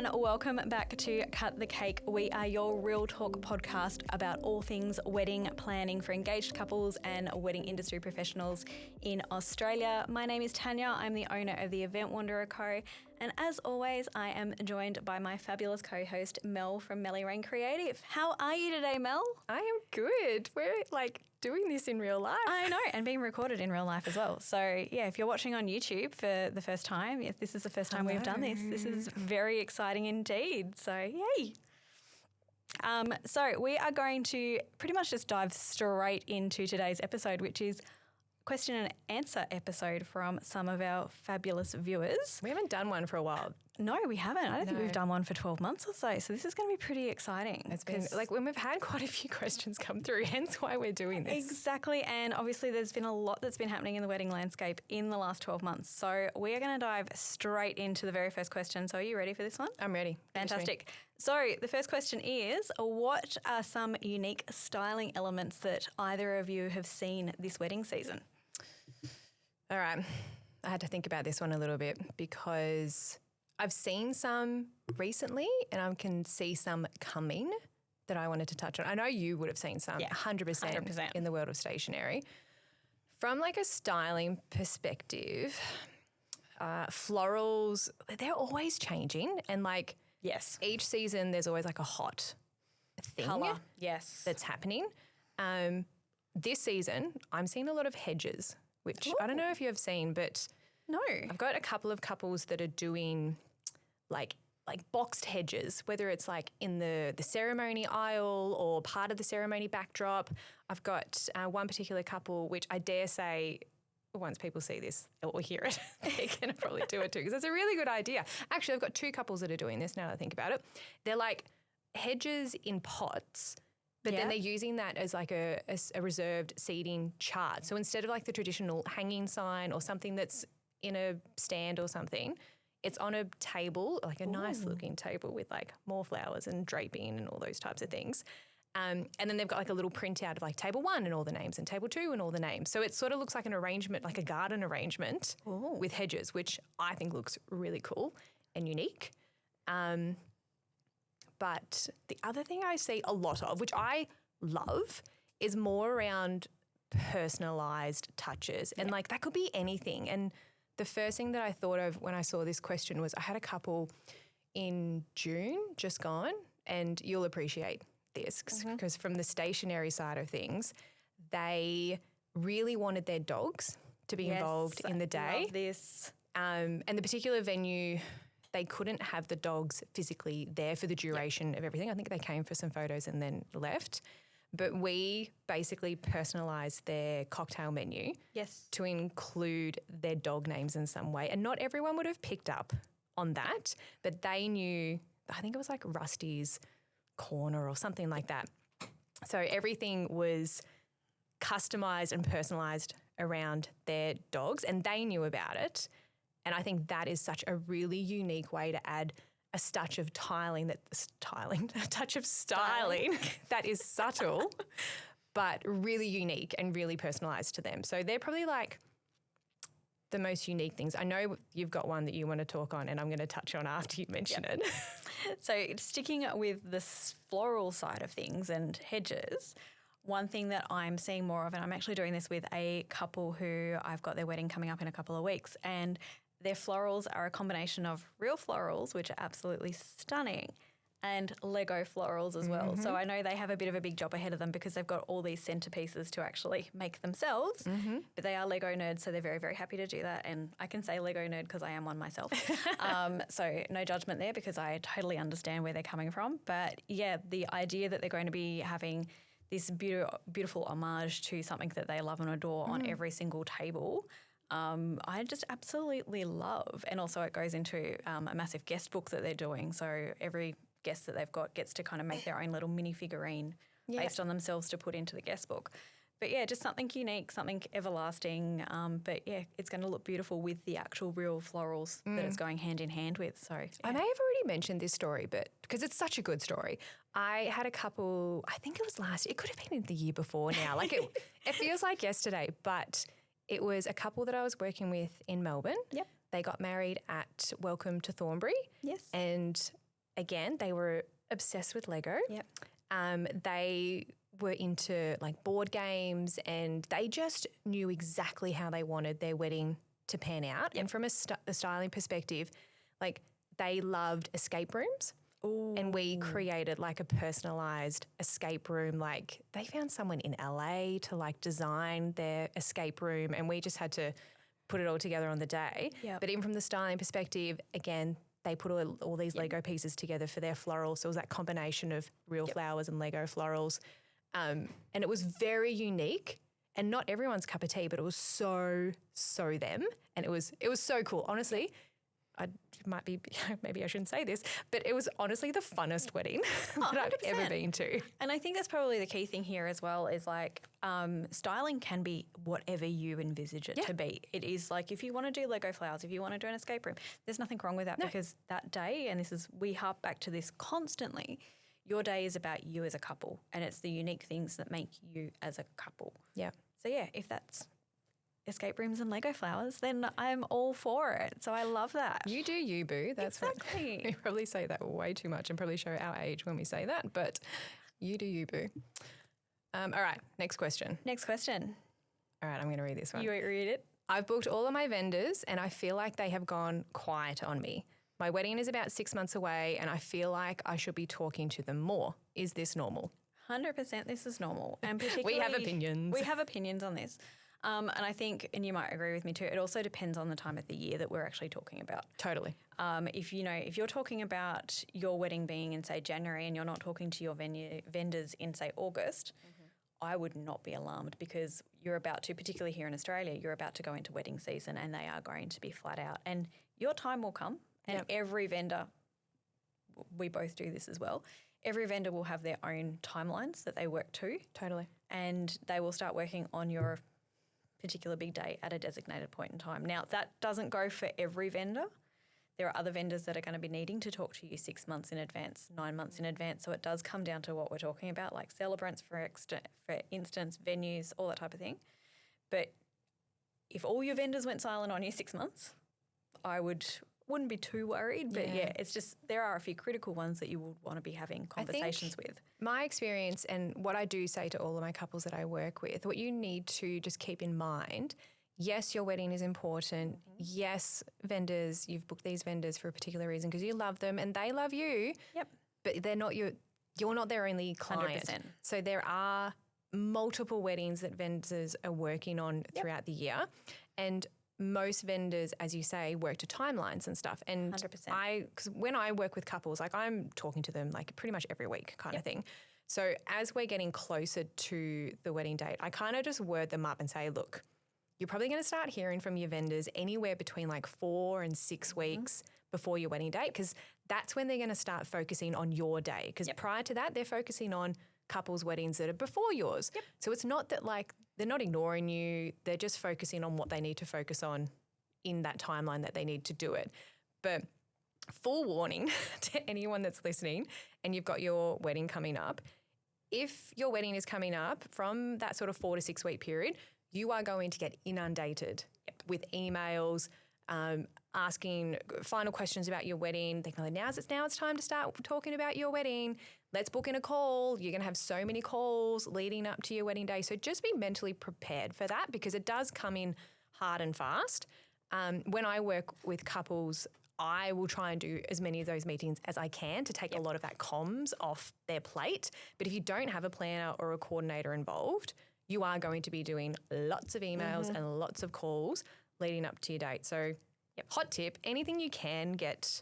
and welcome back to Cut the Cake. We are your real talk podcast about all things wedding planning for engaged couples and wedding industry professionals in Australia. My name is Tanya. I'm the owner of the Event Wanderer Co. And as always, I am joined by my fabulous co-host, Mel from Melly Creative. How are you today, Mel? I am good. We're doing this in real life. I know, and being recorded in real life as well. So yeah, if you're watching on YouTube for the first time, if this is the first time we've done this is very exciting indeed. So yay. So we are going to pretty much just dive straight into today's episode, which is question and answer episode from some of our fabulous viewers. We haven't done one for a while. No, we haven't. I don't think we've done one for 12 months or so. So this is going to be pretty exciting. It's been when we've had quite a few questions come through, hence why we're doing this. Exactly. And obviously there's been a lot that's been happening in the wedding landscape in the last 12 months. So we are going to dive straight into the very first question. So are you ready for this one? I'm ready. Fantastic. So the first question is, what are some unique styling elements that either of you have seen this wedding season? All right. I had to think about this one a little bit because I've seen some recently and I can see some coming that I wanted to touch on. I know you would have seen some, 100% in the world of stationery. From a styling perspective, florals, they're always changing and yes, each season there's always a hot thing that's happening. This season I'm seeing a lot of hedges, which I don't know if you have seen, but no, I've got a couple of couples that are doing like boxed hedges, whether it's in the ceremony aisle or part of the ceremony backdrop. I've got one particular couple, which I dare say once people see this or hear it, they're going to probably do it too because it's a really good idea. Actually, I've got two couples that are doing this now that I think about it. They're hedges in pots, but then they're using that as a reserved seating chart. So instead of the traditional hanging sign or something that's in a stand or something, it's on a table, a nice looking table with more flowers and draping and all those types of things. And then they've got a little printout of table 1 and all the names and table 2 and all the names. So it sort of looks like an arrangement, like a garden arrangement with hedges, which I think looks really cool and unique. But the other thing I see a lot of, which I love, is more around personalised touches. And that could be anything. And the first thing that I thought of when I saw this question was I had a couple in June just gone, and you'll appreciate this because from the stationery side of things, they really wanted their dogs to be involved in the day. Love this. And the particular venue, they couldn't have the dogs physically there for the duration of everything. I think they came for some photos and then left. But we basically personalised their cocktail menu to include their dog names in some way. And not everyone would have picked up on that, but they knew, I think it was Rusty's Corner or something like that. So everything was customised and personalised around their dogs and they knew about it. And I think that is such a really unique way to add a touch of styling that is subtle, but really unique and really personalised to them. So they're probably the most unique things. I know you've got one that you want to talk on and I'm going to touch on after you mention it. So sticking with the floral side of things and hedges, one thing that I'm seeing more of, and I'm actually doing this with a couple who I've got their wedding coming up in a couple of weeks, and their florals are a combination of real florals, which are absolutely stunning, and Lego florals as well. So I know they have a bit of a big job ahead of them because they've got all these centerpieces to actually make themselves, but they are Lego nerds, so they're very, very happy to do that. And I can say Lego nerd because I am one myself. So no judgment there because I totally understand where they're coming from. But yeah, the idea that they're going to be having this beautiful homage to something that they love and adore on every single table, I just absolutely love. And also it goes into a massive guest book that they're doing. So every guest that they've got gets to kind of make their own little mini figurine based on themselves to put into the guest book. But yeah, just something unique, something everlasting. But yeah, it's going to look beautiful with the actual real florals that it's going hand in hand with. So yeah. I may have already mentioned this story, but because it's such a good story. I had a couple, I think it was it could have been the year before now. It feels like yesterday, but it was a couple that I was working with in Melbourne. Yep. They got married at Welcome to Thornbury. Yes. And again, they were obsessed with Lego. Yep. They were into like board games, and they just knew exactly how they wanted their wedding to pan out. And from a styling perspective, like they loved escape rooms. Ooh. And we created like a personalized escape room. Like they found someone in LA to like design their escape room, and we just had to put it all together on the day. Yep. But even from the styling perspective, again, they put all these Lego pieces together for their floral. So it was that combination of real flowers and Lego florals. And it was very unique, and not everyone's cup of tea, but it was so them. And it was so cool. Honestly, maybe I shouldn't say this, but it was honestly the funnest wedding that I've ever been to. And I think that's probably the key thing here as well is like styling can be whatever you envisage it to be. It is like if you want to do Lego flowers, if you want to do an escape room, there's nothing wrong with that because that day, and we harp back to this constantly, your day is about you as a couple, and it's the unique things that make you as a couple. Yeah. So yeah, if that's escape rooms and Lego flowers, then I'm all for it. So I love that. You do you, boo. That's exactly. What we probably say that way too much and probably show our age when we say that, but you do you, boo. All right, next question. All right, I'm going to read this one. You read it. I've booked all of my vendors and I feel like they have gone quiet on me. My wedding is about 6 months away and I feel like I should be talking to them more. Is this normal? 100% this is normal. And particularly, we have opinions. We have opinions on this. And I think, and you might agree with me too, it also depends on the time of the year that we're actually talking about. Totally. If you're talking about your wedding being in, say, January and you're not talking to your vendors in, say, August, I would not be alarmed because you're about to, particularly here in Australia, you're about to go into wedding season and they are going to be flat out. And your time will come and every vendor, we both do this as well, every vendor will have their own timelines that they work to. Totally. And they will start working on your particular big day at a designated point in time. Now, that doesn't go for every vendor. There are other vendors that are going to be needing to talk to you 6 months in advance, 9 months in advance. So it does come down to what we're talking about, like celebrants, for instance, venues, all that type of thing. But if all your vendors went silent on you 6 months, I wouldn't be too worried. But yeah, it's just there are a few critical ones that you would want to be having conversations with. My experience and what I do say to all of my couples that I work with, what you need to just keep in mind, yes, your wedding is important. Yes, vendors, you've booked these vendors for a particular reason because you love them and they love you. Yep. But they're not you're not their only client. 100%. So there are multiple weddings that vendors are working on throughout the year. And most vendors, as you say, work to timelines and stuff. And 100%. because when I work with couples, like I'm talking to them like pretty much every week kind of thing. So as we're getting closer to the wedding date, I kind of just word them up and say, look, you're probably going to start hearing from your vendors anywhere between like 4 and 6 weeks before your wedding date because that's when they're going to start focusing on your day because prior to that, they're focusing on couples' weddings that are before yours. Yep. So it's not that like they're not ignoring you. They're just focusing on what they need to focus on in that timeline that they need to do it. But full warning to anyone that's listening and you've got your wedding coming up, if your wedding is coming up from that sort of 4 to 6 week period, you are going to get inundated with emails, asking final questions about your wedding. They're going, now it's time to start talking about your wedding. Let's book in a call. You're going to have so many calls leading up to your wedding day. So just be mentally prepared for that because it does come in hard and fast. When I work with couples, I will try and do as many of those meetings as I can to take a lot of that comms off their plate. But if you don't have a planner or a coordinator involved, you are going to be doing lots of emails and lots of calls leading up to your date. So hot tip, anything you can get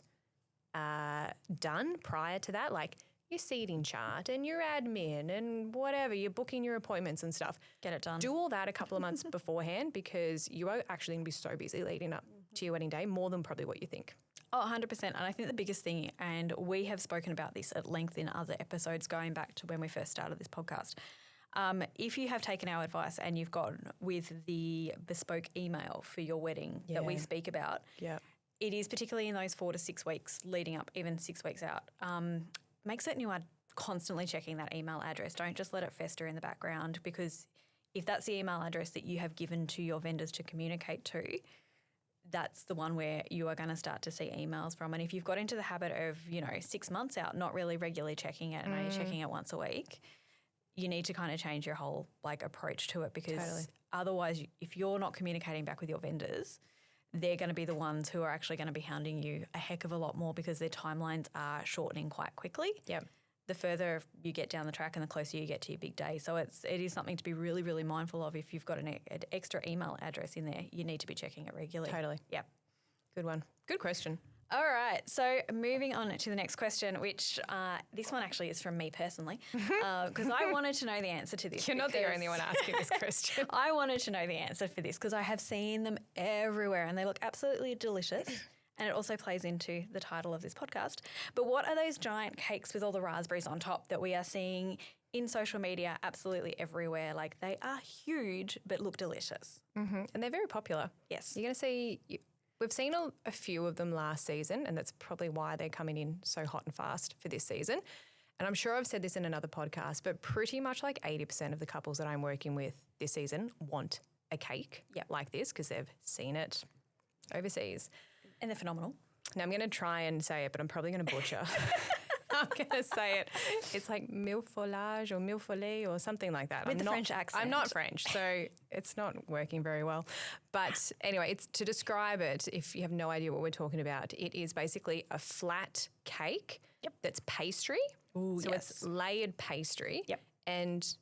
done prior to that, like your seating chart and your admin and whatever, you're booking your appointments and stuff. Get it done. Do all that a couple of months beforehand because you are actually going to be so busy leading up to your wedding day, more than probably what you think. Oh, 100%. And I think the biggest thing, and we have spoken about this at length in other episodes going back to when we first started this podcast, if you have taken our advice and you've gone with the bespoke email for your wedding that we speak about, it is particularly in those 4 to 6 weeks leading up, even 6 weeks out, make certain you are constantly checking that email address. Don't just let it fester in the background because if that's the email address that you have given to your vendors to communicate to, that's the one where you are going to start to see emails from. And if you've got into the habit of, 6 months out, not really regularly checking it and only checking it once a week, you need to kind of change your whole approach to it, because otherwise, if you're not communicating back with your vendors, they're going to be the ones who are actually going to be hounding you a heck of a lot more, because their timelines are shortening quite quickly. Yep. The further you get down the track and the closer you get to your big day. So it is something to be really, really mindful of. If you've got an extra email address in there, you need to be checking it regularly. Totally. Yep. Good one. Good question. All right. So moving on to the next question, which this one actually is from me personally, because I wanted to know the answer to this. You're not the only one asking this question. I wanted to know the answer for this because I have seen them everywhere and they look absolutely delicious. And it also plays into the title of this podcast. But what are those giant cakes with all the raspberries on top that we are seeing in social media absolutely everywhere? Like, they are huge but look delicious. Mm-hmm. And they're very popular. Yes. You're going to see, we've seen a few of them last season, and that's probably why they're coming in so hot and fast for this season. And I'm sure I've said this in another podcast, but pretty much like 80% of the couples that I'm working with this season want a cake like this because they've seen it overseas. And they're phenomenal. Now, I'm going to try and say it, but I'm probably going to butcher. I'm going to say it. It's like mille-feuille or mille-feuille or something like that. With the French accent. I'm not French, so it's not working very well. But anyway, it's to describe it, if you have no idea what we're talking about, it is basically a flat cake that's pastry. Ooh, so it's layered pastry. Yep. And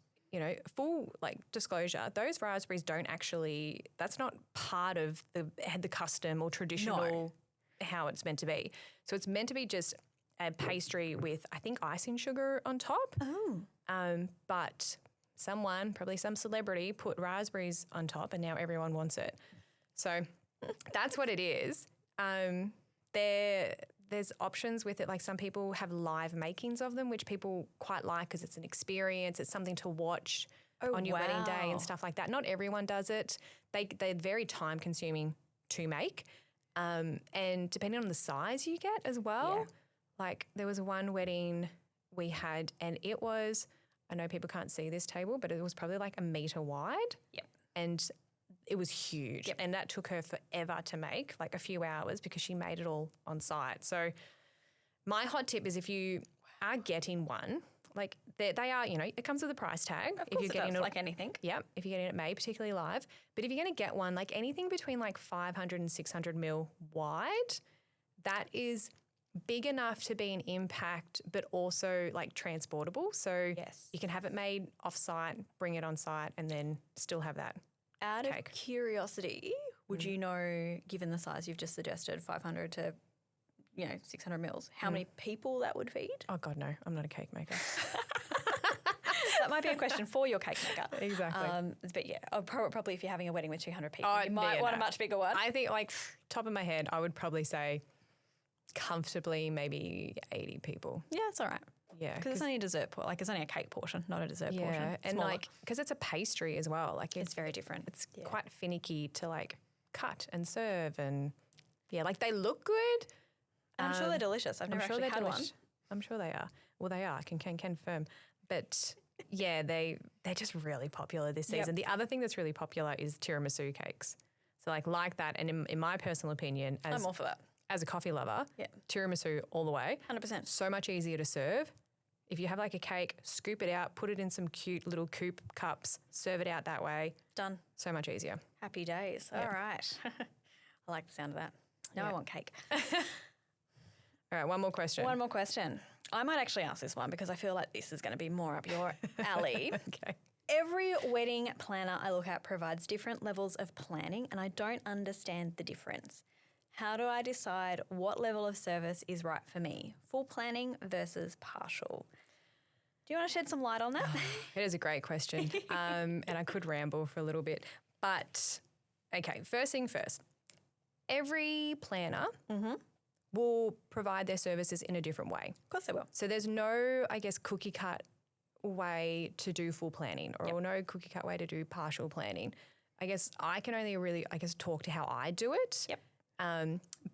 full disclosure, those raspberries don't actually, that's not part of the custom or traditional how it's meant to be. So it's meant to be just a pastry with, I think, icing sugar on top. Oh. But someone, probably some celebrity, put raspberries on top and now everyone wants it. So that's what it is. There's options with it. Like, some people have live makings of them, which people quite like because it's an experience. It's something to watch on your wedding day and stuff like that. Not everyone does it. They're very time consuming to make. And depending on the size you get as well. Like, there was one wedding we had and it was, I know people can't see this table, but it was probably like 1 metre wide. Yep. And it was huge. And that took her forever to make, like a few hours, because she made it all on site. So my hot tip is, if you are getting one, like they are, it comes with a price tag. Of course, if you're getting it, like anything. Yeah, if you're getting it made, particularly live. But if you're going to get one, like anything between like 500 and 600 mil wide, that is big enough to be an impact, but also like transportable. So you can have it made off-site, bring it on site, and then still have that. Out of curiosity, would you know, given the size you've just suggested, 500 to 600 mils, how many people that would feed? Oh God, no! I'm not a cake maker. That might be a question for your cake maker. Exactly. But yeah, probably if you're having a wedding with 200 people, you might want a much bigger one. I think, like, top of my head, I would probably say comfortably maybe 80 people. Yeah, that's all right. Yeah, because it's only a dessert portion. Like, it's only a cake portion, not a dessert portion. Yeah, and smaller. like, because it's a pastry as well. Like, it's very different. It's quite finicky to like cut and serve, and like they look good. And I'm sure they're delicious. I've never actually had one. I'm sure they are. Well, they are. Can confirm. But yeah, they're just really popular this season. The other thing that's really popular is tiramisu cakes. So like that, and in my personal opinion, I'm all for that. As a coffee lover, tiramisu all the way. 100%. So much easier to serve. If you have like a cake, scoop it out, put it in some cute little coupe cups, serve it out that way. Done. So much easier. Happy days. All right. I like the sound of that. Now I want cake. All right, one more question. One more question. I might actually ask this one because I feel like this is going to be more up your alley. Okay. Every wedding planner I look at provides different levels of planning, and I don't understand the difference. How do I decide what level of service is right for me? Full planning versus partial. Do you want to shed some light on that? It is a great question, and I could ramble for a little bit. But, okay, first thing first. Every planner will provide their services in a different way. Of course they will. So there's no, I guess, cookie cut way to do full planning or no cookie cut way to do partial planning. I guess I can only really, talk to how I do it. Yep.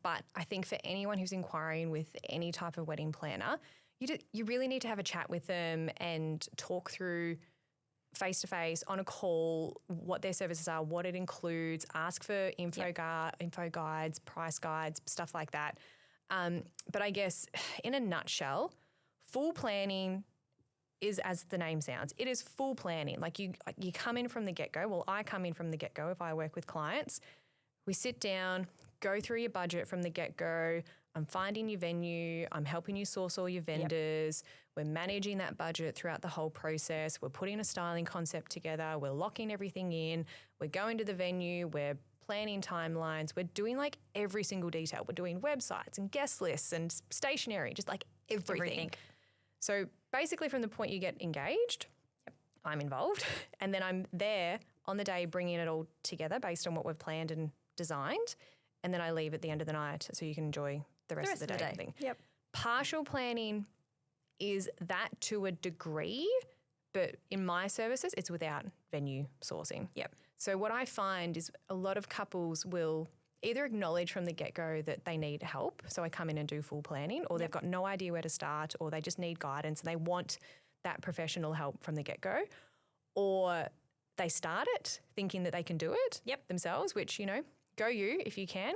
But I think for anyone who's inquiring with any type of wedding planner, you really need to have a chat with them and talk through face-to-face on a call what their services are, what it includes, ask for info guides, price guides, stuff like that. But I guess in a nutshell, full planning is, as the name sounds, it is full planning. Like you come in from the get-go. Well, I come in from the get-go if I work with clients. We sit down, go through your budget from the get-go. I'm finding your venue. I'm helping you source all your vendors. We're managing that budget throughout the whole process. We're putting a styling concept together. We're locking everything in. We're going to the venue. We're planning timelines. We're doing like every single detail. We're doing websites and guest lists and stationery, just like everything. So basically from the point you get engaged, I'm involved. And then I'm there on the day bringing it all together based on what we've planned and designed. And then I leave at the end of the night so you can enjoy the rest of the day. Thing. Yep. Partial planning is that to a degree, but in my services, it's without venue sourcing. Yep. So what I find is a lot of couples will either acknowledge from the get-go that they need help, so I come in and do full planning, or they've got no idea where to start, or they just need guidance and they want that professional help from the get-go, or they start it thinking that they can do it themselves, which, you know, go you if you can.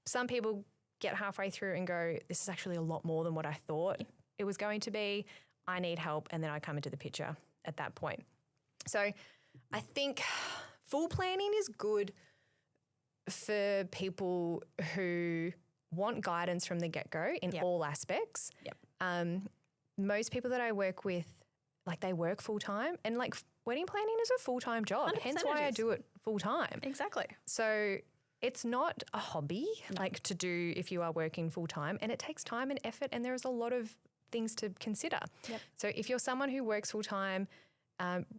Some people get halfway through and go, this is actually a lot more than what I thought it was going to be. I need help. And then I come into the picture at that point. So I think full planning is good for people who want guidance from the get-go in all aspects. Most people that I work with, like they work full-time, and like wedding planning is a full-time job, hence why I do it full-time. Exactly. So it's not a hobby like to do if you are working full-time, and it takes time and effort, and there's a lot of things to consider. So if you're someone who works full-time,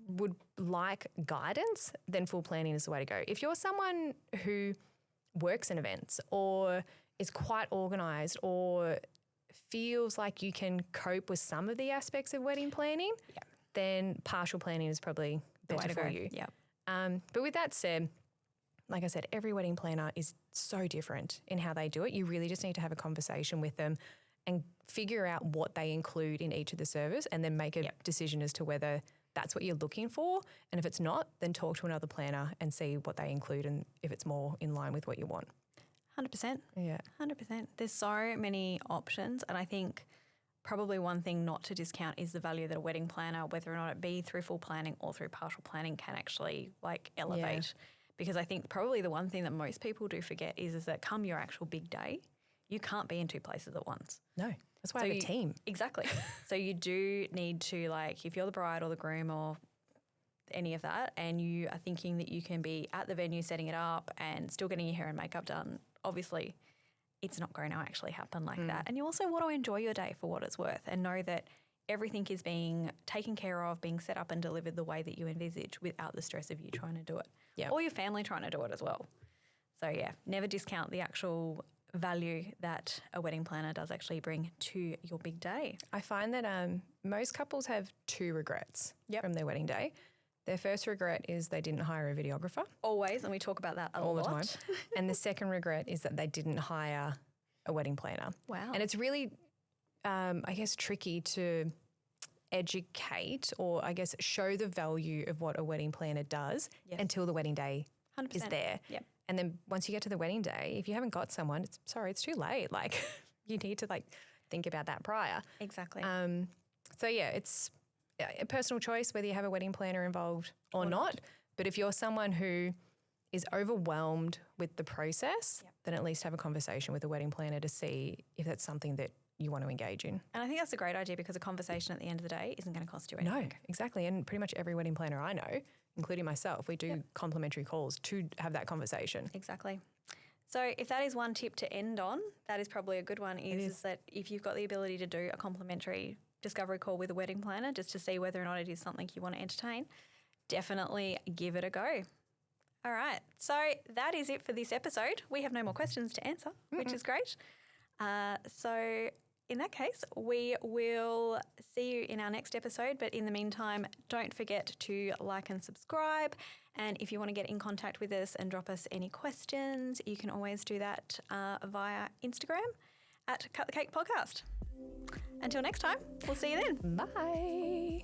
would like guidance, then full planning is the way to go. If you're someone who works in events or is quite organised or feels like you can cope with some of the aspects of wedding planning, then partial planning is probably better for you. But with that said, like I said, every wedding planner is so different in how they do it. You really just need to have a conversation with them and figure out what they include in each of the service, and then make a decision as to whether that's what you're looking for. And if it's not, then talk to another planner and see what they include and if it's more in line with what you want. 100%. Yeah. 100%. There's so many options, and I think probably one thing not to discount is the value that a wedding planner, whether or not it be through full planning or through partial planning, can actually like elevate. Because I think probably the one thing that most people do forget is that come your actual big day, you can't be in two places at once. No, that's why I have a team. Exactly. So you do need to, like, if you're the bride or the groom or any of that, and you are thinking that you can be at the venue setting it up and still getting your hair and makeup done, obviously it's not going to actually happen like that. And you also want to enjoy your day for what it's worth and know that everything is being taken care of, being set up and delivered the way that you envisage without the stress of you trying to do it. Or your family trying to do it as well. So never discount the actual value that a wedding planner does actually bring to your big day. I find that most couples have two regrets from their wedding day. Their first regret is they didn't hire a videographer. Always, and we talk about that all the time. And the second regret is that they didn't hire a wedding planner. Wow. And it's really, I guess, tricky to educate or I guess show the value of what a wedding planner does until the wedding day 100%. is there. And then once you get to the wedding day, if you haven't got someone, it's too late. Like you need to think about that prior. Exactly. So it's a personal choice whether you have a wedding planner involved or not. But if you're someone who is overwhelmed with the process, then at least have a conversation with a wedding planner to see if that's something that you want to engage in. And I think that's a great idea because a conversation at the end of the day isn't going to cost you anything. No, exactly. And pretty much every wedding planner I know, including myself, we do complimentary calls to have that conversation. Exactly. So if that is one tip to end on, that is probably a good one, is that if you've got the ability to do a complimentary discovery call with a wedding planner just to see whether or not it is something you want to entertain, definitely give it a go. All right. So that is it for this episode. We have no more questions to answer, which is great. So in that case, we will see you in our next episode. But in the meantime, don't forget to like and subscribe. And if you want to get in contact with us and drop us any questions, you can always do that via Instagram at Cut the Cake Podcast. Until next time, we'll see you then. Bye.